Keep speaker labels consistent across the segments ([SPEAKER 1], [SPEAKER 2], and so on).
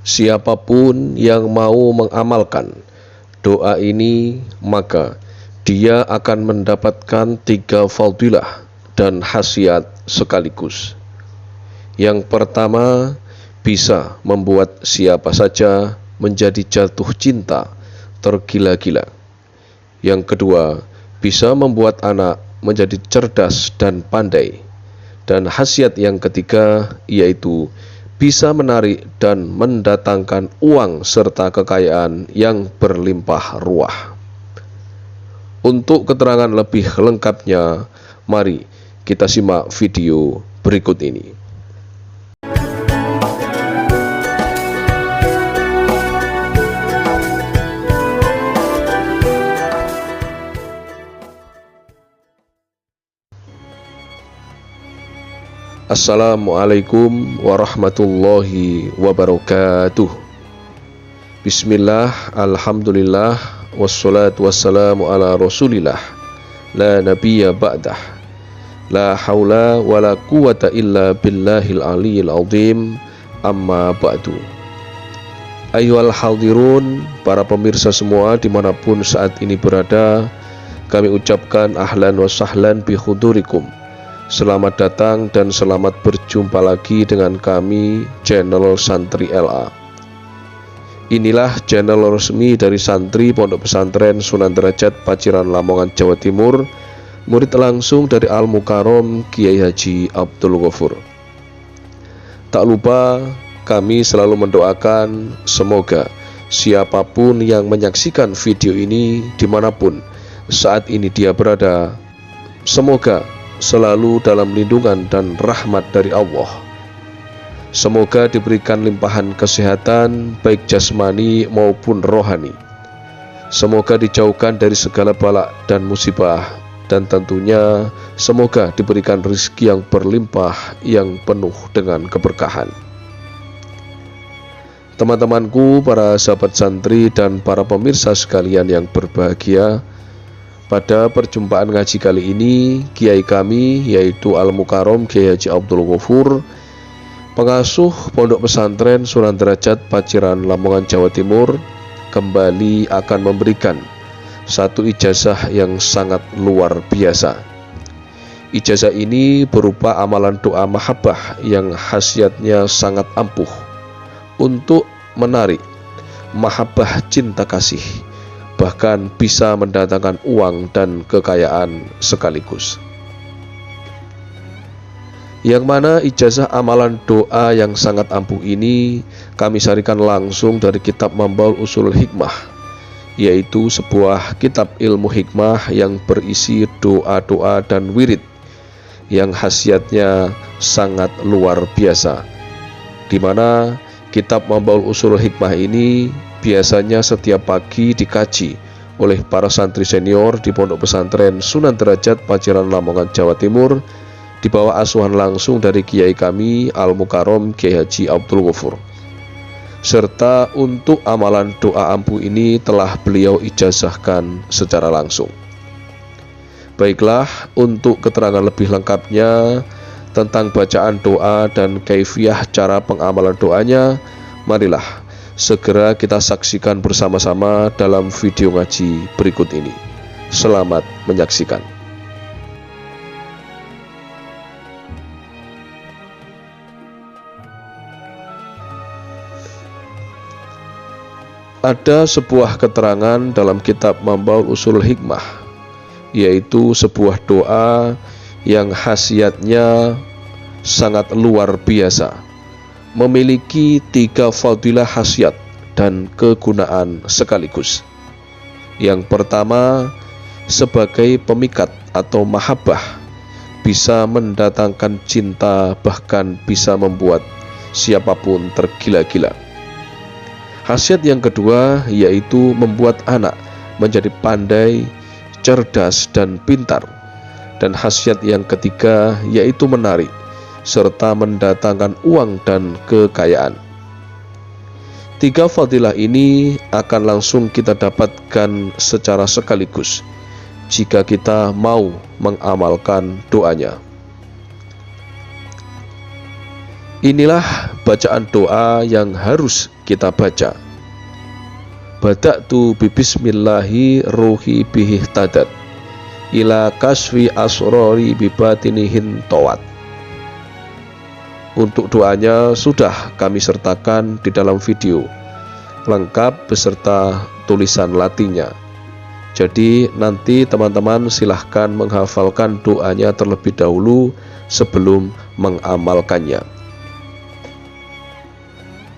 [SPEAKER 1] Siapapun yang mau mengamalkan doa ini, maka dia akan mendapatkan 3 fadilah dan khasiat sekaligus. Yang pertama, bisa membuat siapa saja menjadi jatuh cinta tergila-gila. Yang kedua, bisa membuat anak menjadi cerdas dan pandai. Dan khasiat yang ketiga yaitu bisa menarik dan mendatangkan uang serta kekayaan yang berlimpah ruah. Untuk keterangan lebih lengkapnya, mari kita simak video berikut ini. Assalamualaikum warahmatullahi wabarakatuh. Bismillah, alhamdulillah, wassalatu wassalamu ala rasulillah, la nabiyya ba'dah, la hawla wa la quwata illa billahil aliyil azim, amma ba'du. Ayyuhal hadirun, para pemirsa semua dimanapun saat ini berada, kami ucapkan ahlan wa sahlan bi hudurikum. Selamat datang dan selamat berjumpa lagi dengan kami, channel Santri LA. Inilah channel resmi dari santri Pondok Pesantren Sunan Derajat Paciran Lamongan, Jawa Timur, murid langsung dari Al-Mukarram Kiai Haji Abdul Ghafur. Tak lupa kami selalu mendoakan semoga siapapun yang menyaksikan video ini dimanapun saat ini dia berada, semoga selalu dalam lindungan dan rahmat dari Allah. Semoga diberikan limpahan kesehatan baik jasmani maupun rohani. Semoga dijauhkan dari segala bala dan musibah, dan tentunya semoga diberikan rezeki yang berlimpah yang penuh dengan keberkahan. Teman-temanku, para sahabat santri dan para pemirsa sekalian yang berbahagia, pada perjumpaan ngaji kali ini, kiai kami yaitu Al-Mukarram Kiai Haji Abdul Ghafur, pengasuh Pondok Pesantren Sunan Derajat Paciran Lamongan, Jawa Timur, kembali akan memberikan satu ijazah yang sangat luar biasa. Ijazah ini berupa amalan doa mahabbah yang khasiatnya sangat ampuh untuk menarik mahabbah cinta kasih, bahkan bisa mendatangkan uang dan kekayaan sekaligus. Yang mana ijazah amalan doa yang sangat ampuh ini kami sarikan langsung dari kitab Mambaul Ushul Hikmah, yaitu sebuah kitab ilmu hikmah yang berisi doa-doa dan wirid yang khasiatnya sangat luar biasa, di mana kitab Mambaul Ushul Hikmah ini biasanya setiap pagi dikaji oleh para santri senior di Pondok Pesantren Sunan Derajat Paciran Lamongan, Jawa Timur, di bawah asuhan langsung dari kiai kami Al-Mukarram Kiai Haji Abdul Ghafur. Serta untuk amalan doa ampuh ini telah beliau ijazahkan secara langsung. Baiklah, untuk keterangan lebih lengkapnya tentang bacaan doa dan kaifiah cara pengamalan doanya, marilah segera kita saksikan bersama-sama dalam video ngaji berikut ini. Selamat menyaksikan. Ada sebuah keterangan dalam kitab Mambaul Ushul Hikmah, yaitu sebuah doa yang khasiatnya sangat luar biasa, memiliki 3 fadilah khasiat dan kegunaan sekaligus. Yang pertama, sebagai pemikat atau mahabbah, bisa mendatangkan cinta, bahkan bisa membuat siapapun tergila-gila. Khasiat yang kedua yaitu membuat anak menjadi pandai, cerdas, dan pintar. Dan khasiat yang ketiga yaitu menarik serta mendatangkan uang dan kekayaan. 3 fadilah ini akan langsung kita dapatkan secara sekaligus jika kita mau mengamalkan doanya. Inilah bacaan doa yang harus kita baca. Bada'tu bismillahi ruhi bihi tadat ila kasfi asrori bibatinihin tawat. Untuk doanya sudah kami sertakan di dalam video lengkap beserta tulisan latinnya. Jadi nanti teman-teman silahkan menghafalkan doanya terlebih dahulu sebelum mengamalkannya.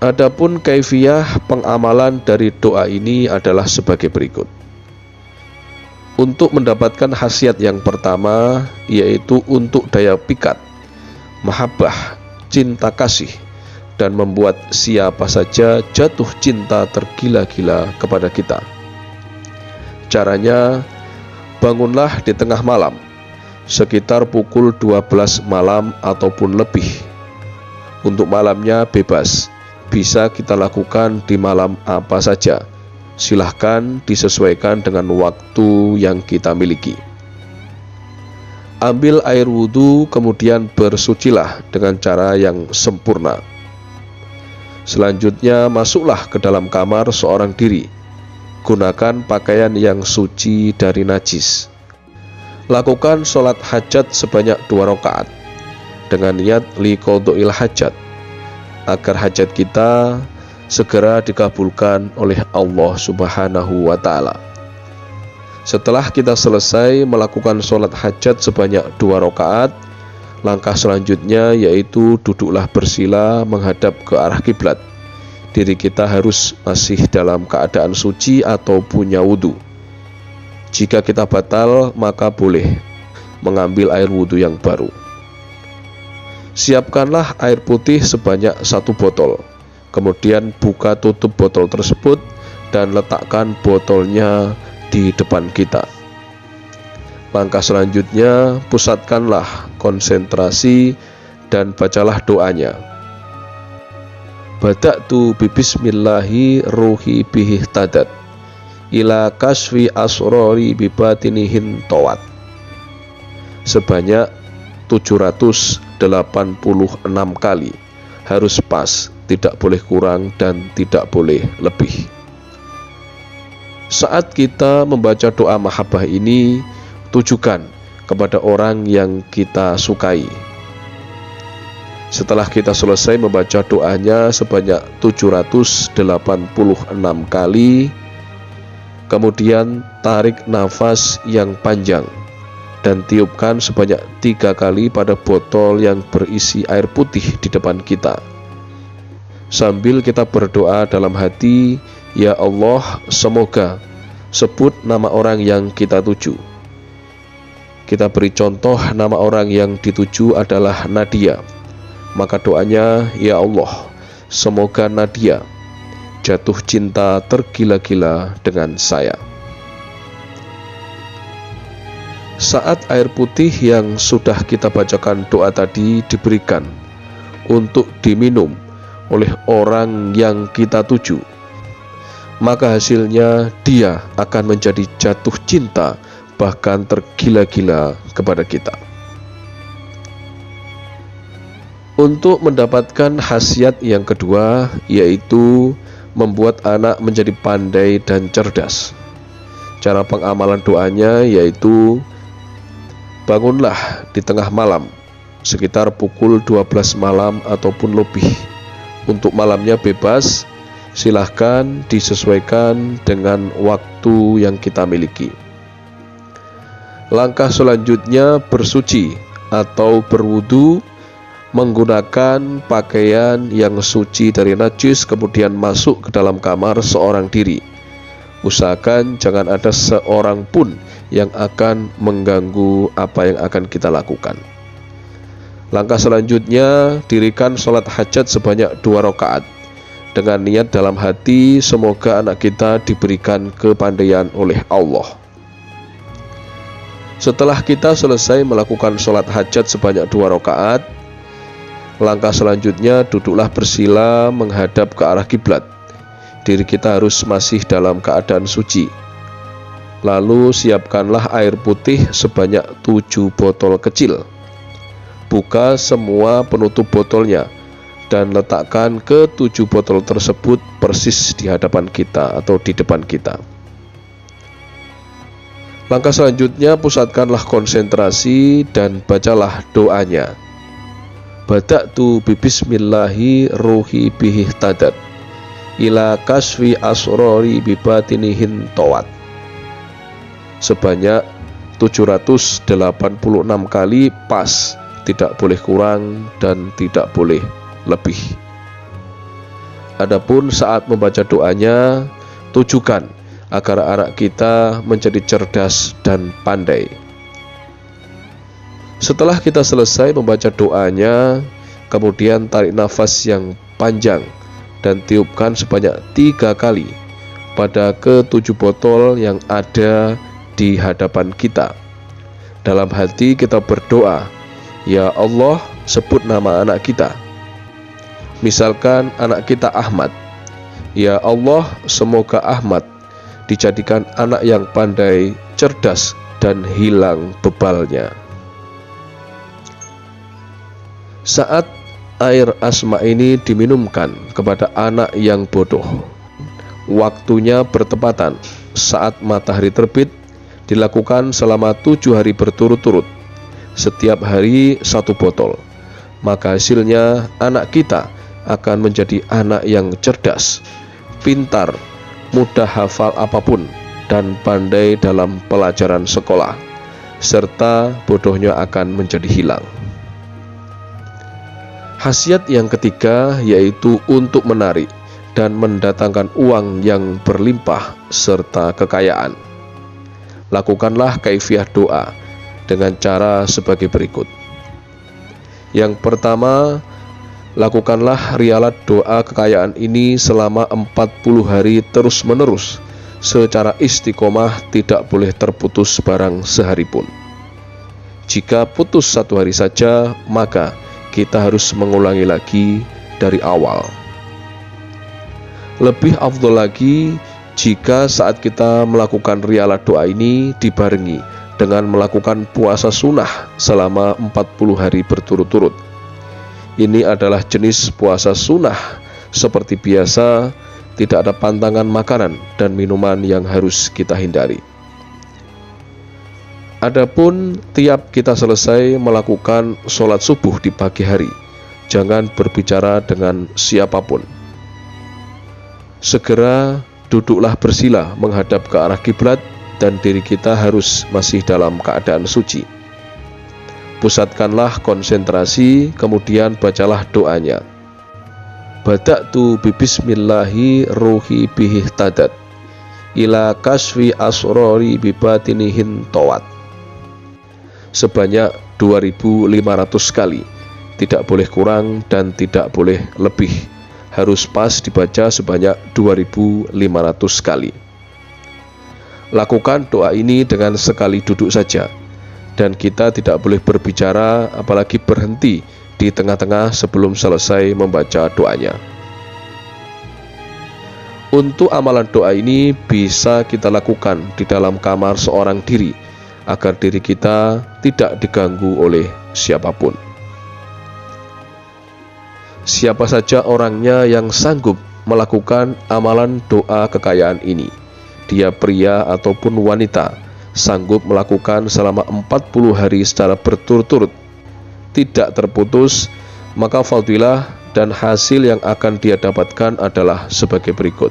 [SPEAKER 1] Adapun kaifiyah pengamalan dari doa ini adalah sebagai berikut. Untuk mendapatkan khasiat yang pertama, yaitu untuk daya pikat, mahabbah, cinta kasih, dan membuat siapa saja jatuh cinta tergila-gila kepada kita. Caranya, bangunlah di tengah malam, sekitar pukul 12 malam ataupun lebih. Untuk malamnya bebas, bisa kita lakukan di malam apa saja. Silahkan disesuaikan dengan waktu yang kita miliki. Ambil air wudhu, kemudian bersucilah dengan cara yang sempurna. Selanjutnya masuklah ke dalam kamar seorang diri. Gunakan pakaian yang suci dari najis. Lakukan sholat hajat sebanyak 2 rakaat dengan niat liqadha'il hajat, agar hajat kita segera dikabulkan oleh Allah Subhanahu wa Ta'ala. Setelah kita selesai melakukan sholat hajat sebanyak 2 rakaat, langkah selanjutnya yaitu duduklah bersila menghadap ke arah kiblat. Diri kita harus masih dalam keadaan suci atau punya wudhu. Jika kita batal, maka boleh mengambil air wudhu yang baru. Siapkanlah air putih sebanyak 1 botol. Kemudian buka tutup botol tersebut dan letakkan botolnya di depan kita. Langkah selanjutnya, pusatkanlah konsentrasi dan bacalah doanya. Bada'tu bismillahi ruhi bihi tadat ila kasfi asrori bibatinihin tawat. Sebanyak 786 kali. Harus pas, tidak boleh kurang dan tidak boleh lebih. Saat kita membaca doa mahabbah ini, tujukan kepada orang yang kita sukai. Setelah kita selesai membaca doanya sebanyak 786 kali, kemudian tarik nafas yang panjang dan tiupkan sebanyak 3 kali pada botol yang berisi air putih di depan kita. Sambil kita berdoa dalam hati, ya Allah, semoga, sebut nama orang yang kita tuju. Kita beri contoh nama orang yang dituju adalah Nadia. Maka doanya, ya Allah, semoga Nadia jatuh cinta tergila-gila dengan saya. Saat air putih yang sudah kita bacakan doa tadi diberikan untuk diminum oleh orang yang kita tuju, maka hasilnya dia akan menjadi jatuh cinta, bahkan tergila-gila kepada kita. Untuk mendapatkan khasiat yang kedua, yaitu membuat anak menjadi pandai dan cerdas. Cara pengamalan doanya yaitu bangunlah di tengah malam, sekitar pukul 12 malam ataupun lebih. Untuk malamnya bebas, silahkan disesuaikan dengan waktu yang kita miliki. Langkah selanjutnya bersuci atau berwudu menggunakan pakaian yang suci dari najis, kemudian masuk ke dalam kamar seorang diri. Usahakan jangan ada seorang pun yang akan mengganggu apa yang akan kita lakukan. Langkah selanjutnya, dirikan sholat hajat sebanyak 2 rakaat dengan niat dalam hati semoga anak kita diberikan kepandaian oleh Allah. Setelah kita selesai melakukan sholat hajat sebanyak 2 rakaat, langkah selanjutnya duduklah bersila menghadap ke arah kiblat. Diri kita harus masih dalam keadaan suci. Lalu siapkanlah air putih sebanyak 7 botol kecil. Buka semua penutup botolnya dan letakkan ke-7 botol tersebut persis di hadapan kita atau di depan kita. Langkah selanjutnya, pusatkanlah konsentrasi dan bacalah doanya. Bada'tu bismillahi ruhi bihi tadat ila kasfi asrori bibatinihin tawat. Sebanyak 786 kali pas, tidak boleh kurang dan tidak boleh lebih. Adapun saat membaca doanya, tujukan agar anak kita menjadi cerdas dan pandai. Setelah kita selesai membaca doanya, kemudian tarik nafas yang panjang dan tiupkan sebanyak 3 kali pada ke-7 botol yang ada di hadapan kita. Dalam hati kita berdoa, ya Allah, sebut nama anak kita. Misalkan anak kita Ahmad. Ya Allah, semoga Ahmad dijadikan anak yang pandai, cerdas, dan hilang bebalnya. Saat air asma ini diminumkan kepada anak yang bodoh, waktunya bertepatan saat matahari terbit, dilakukan selama 7 hari berturut-turut, setiap hari 1 botol. Maka hasilnya anak kita akan menjadi anak yang cerdas, pintar, mudah hafal apapun, dan pandai dalam pelajaran sekolah, serta bodohnya akan menjadi hilang. Khasiat yang ketiga yaitu untuk menarik dan mendatangkan uang yang berlimpah serta kekayaan. Lakukanlah kaifiah doa dengan cara sebagai berikut. Yang pertama, lakukanlah rialat doa kekayaan ini selama 40 hari terus-menerus secara istiqomah, tidak boleh terputus barang sehari pun. Jika putus 1 hari saja, maka kita harus mengulangi lagi dari awal. Lebih afdol lagi jika saat kita melakukan rialah doa ini dibarengi dengan melakukan puasa sunnah selama 40 hari berturut-turut. Ini adalah jenis puasa sunnah seperti biasa, tidak ada pantangan makanan dan minuman yang harus kita hindari. Adapun tiap kita selesai melakukan sholat subuh di pagi hari, jangan berbicara dengan siapapun. Segera duduklah bersila menghadap ke arah kiblat dan diri kita harus masih dalam keadaan suci. Pusatkanlah konsentrasi, kemudian bacalah doanya. Bada'tu bismillahi ruhi bihi tadat ila kasfi asrori bibatinihin tawat. Sebanyak 2500 kali, tidak boleh kurang dan tidak boleh lebih, harus pas dibaca sebanyak 2500 kali. Lakukan doa ini dengan sekali duduk saja, dan kita tidak boleh berbicara apalagi berhenti di tengah-tengah sebelum selesai membaca doanya. Untuk amalan doa ini bisa kita lakukan di dalam kamar seorang diri, agar diri kita tidak diganggu oleh siapapun. Siapa saja orangnya yang sanggup melakukan amalan doa kekayaan ini, dia pria ataupun wanita, sanggup melakukan selama 40 hari secara berturut-turut, tidak terputus, maka fadilah dan hasil yang akan dia dapatkan adalah sebagai berikut.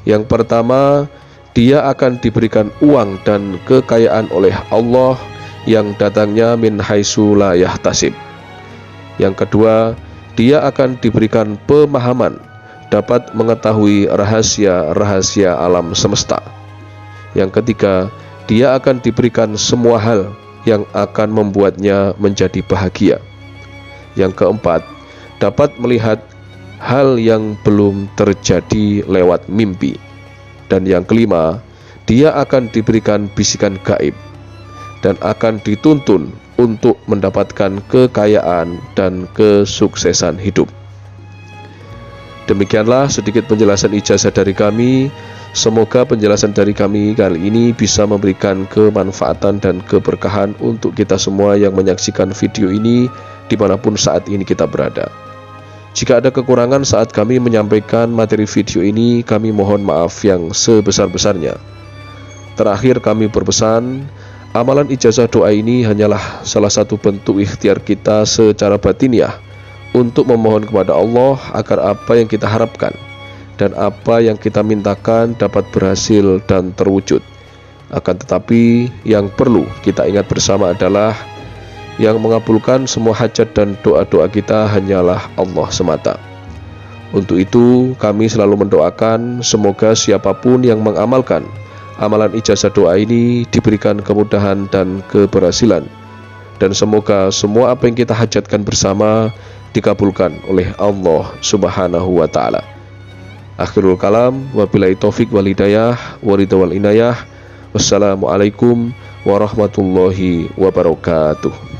[SPEAKER 1] Yang pertama, dia akan diberikan uang dan kekayaan oleh Allah yang datangnya min haitsu la yahtasib. Yang kedua, dia akan diberikan pemahaman, dapat mengetahui rahasia-rahasia alam semesta. Yang ketiga, dia akan diberikan semua hal yang akan membuatnya menjadi bahagia. Yang keempat, dapat melihat hal yang belum terjadi lewat mimpi. Dan yang kelima, dia akan diberikan bisikan gaib dan akan dituntun untuk mendapatkan kekayaan dan kesuksesan hidup. Demikianlah sedikit penjelasan ijazah dari kami. Semoga penjelasan dari kami kali ini bisa memberikan kemanfaatan dan keberkahan untuk kita semua yang menyaksikan video ini, dimanapun saat ini kita berada. Jika ada kekurangan saat kami menyampaikan materi video ini, kami mohon maaf yang sebesar-besarnya. Terakhir kami berpesan, amalan ijazah doa ini hanyalah salah satu bentuk ikhtiar kita secara batiniah untuk memohon kepada Allah agar apa yang kita harapkan dan apa yang kita mintakan dapat berhasil dan terwujud. Akan tetapi yang perlu kita ingat bersama adalah yang mengabulkan semua hajat dan doa-doa kita hanyalah Allah semata. Untuk itu kami selalu mendoakan semoga siapapun yang mengamalkan amalan ijazah doa ini diberikan kemudahan dan keberhasilan, dan semoga semua apa yang kita hajatkan bersama dikabulkan oleh Allah Subhanahu wa ta'ala. Akhirul kalam, wabillahi taufik wal hidayah, waridha wal inayah. Wassalamualaikum warahmatullahi wabarakatuh.